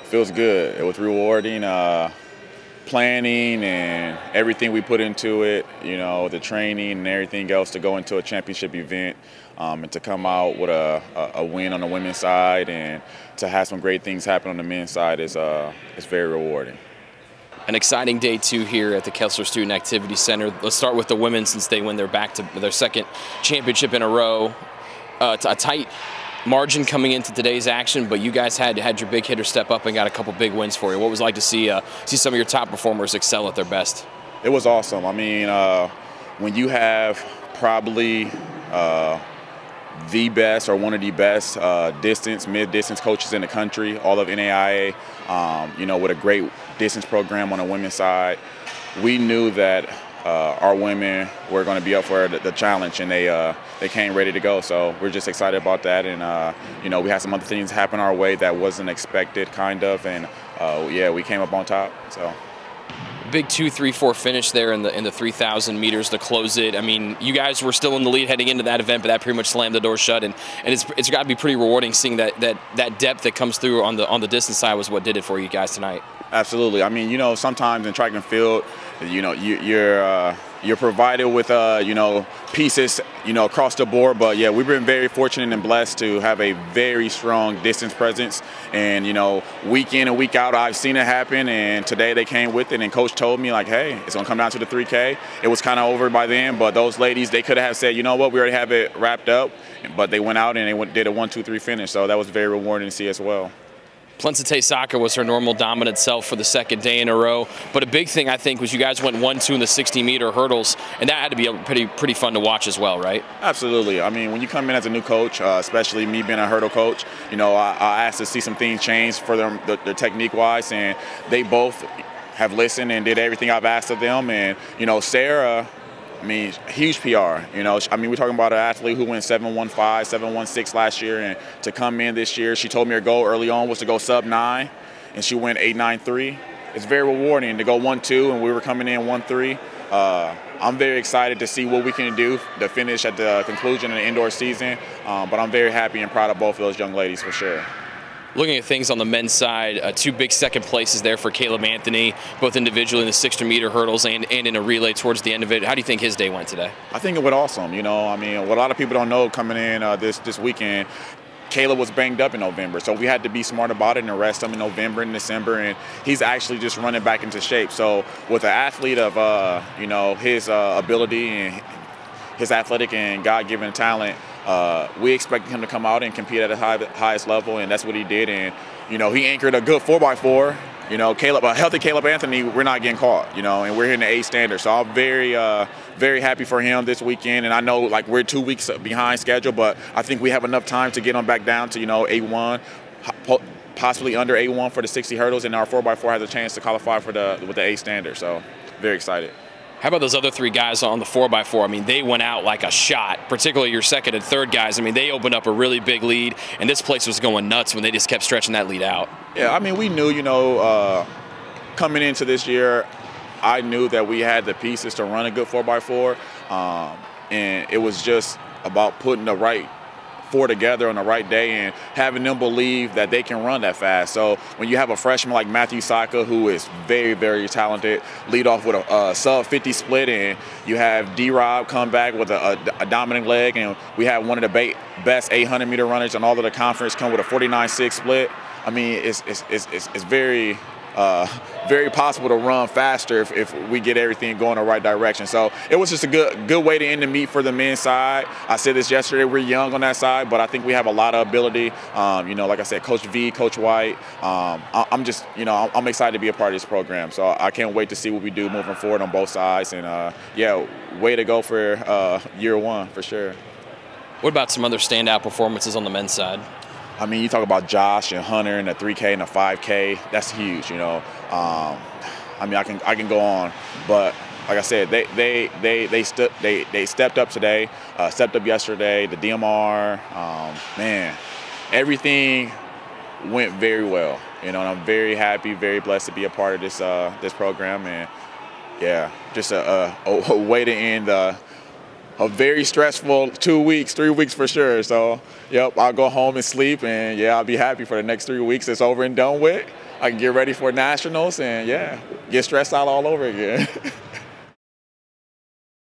Feels good. It was rewarding. Planning and everything we put into it, the training and everything else to go into a championship event and to come out with a win on the women's side and to have some great things happen on the men's side is very rewarding. An exciting day, too, here at the Kessler Student Activity Center. Let's start with the women since they win back to their second championship in a row. A tight margin coming into today's action, but you guys had your big hitter step up and got a couple big wins for you. What was it like to see some of your top performers excel at their best? It was awesome. I mean, when you have probably the best or one of the best mid-distance coaches in the country, all of NAIA, with a great distance program on the women's side, we knew that our women were going to be up for the challenge, and they came ready to go. So we're just excited about that, and we had some other things happen our way that wasn't expected, kind of, and yeah, we came up on top. So. Big 2-3-4 finish there in the 3,000 meters to close it. I mean, you guys were still in the lead heading into that event, but that pretty much slammed the door shut. And it's got to be pretty rewarding seeing that depth that comes through on the distance side was what did it for you guys tonight. Absolutely. I mean, sometimes in track and field, you're provided with pieces across the board, but yeah, we've been very fortunate and blessed to have a very strong distance presence, and week in and week out I've seen it happen, and today they came with it, and coach told me, like, hey, it's gonna come down to the 3K. It was kind of over by then, but those ladies, they could have said, you know what, we already have it wrapped up, but they went out and they did a 1-2-3 finish, so that was very rewarding to see as well. Plencitte Saka was her normal dominant self for the second day in a row, but a big thing I think was you guys went 1-2 in the 60-meter hurdles, and that had to be pretty fun to watch as well, right? Absolutely. I mean, when you come in as a new coach, especially me being a hurdle coach, I asked to see some things change for them, the technique-wise, and they both have listened and did everything I've asked of them. And Sarah, I mean, huge PR. I mean, we're talking about an athlete who went 7.15, 7.16 last year, and to come in this year, she told me her goal early on was to go sub-9, and she went 8.93. It's very rewarding to go 1-2, and we were coming in 1-3. I'm very excited to see what we can do to finish at the conclusion of the indoor season, but I'm very happy and proud of both of those young ladies for sure. Looking at things on the men's side, two big second places there for Caleb Anthony, both individually in the 600-meter hurdles and in a relay towards the end of it. How do you think his day went today? I think it went awesome. I mean, what a lot of people don't know coming in this weekend, Caleb was banged up in November, so we had to be smart about it and rest him in November and December, and he's actually just running back into shape. So with an athlete of, his ability and his athletic and God-given talent, we expected him to come out and compete at the highest level, and that's what he did. And he anchored a good 4x4. A healthy Caleb Anthony, we're not getting caught. And we're hitting the A standard. So I'm very happy for him this weekend. And I know we're 2 weeks behind schedule, but I think we have enough time to get him back down to A1, possibly under A1 for the 60 hurdles, and our 4x4 has a chance to qualify for with the A standard. So very excited. How about those other three guys on the 4x4? I mean, they went out like a shot, particularly your second and third guys. I mean, they opened up a really big lead, and this place was going nuts when they just kept stretching that lead out. Yeah, I mean, we knew, coming into this year, I knew that we had the pieces to run a good 4x4, and it was just about putting the right four together on the right day and having them believe that they can run that fast. So when you have a freshman like Matthew Saka, who is very, very talented, lead off with a sub-50 split, and you have D-Rob come back with a dominant leg, and we have one of the best 800-meter runners in all of the conference come with a 49.6 split. I mean, it's very very possible to run faster if we get everything going the right direction. So it was just a good way to end the meet for the men's side. I said this yesterday, we're young on that side, but I think we have a lot of ability. Like I said, Coach V, Coach White, I'm excited to be a part of this program. So I can't wait to see what we do moving forward on both sides. And yeah, way to go for year one for sure. What about some other standout performances on the men's side? I mean, you talk about Josh and Hunter in the 3K and the 5K. That's huge, I mean, I can go on, but like I said, they stepped up today, stepped up yesterday. The DMR, man, everything went very well. And I'm very happy, very blessed to be a part of this program, and yeah, just a way to end a very stressful 2 weeks, 3 weeks for sure. So, yep, I'll go home and sleep, and yeah, I'll be happy for the next 3 weeks. It's over and done with. I can get ready for nationals and, yeah, get stressed out all over again.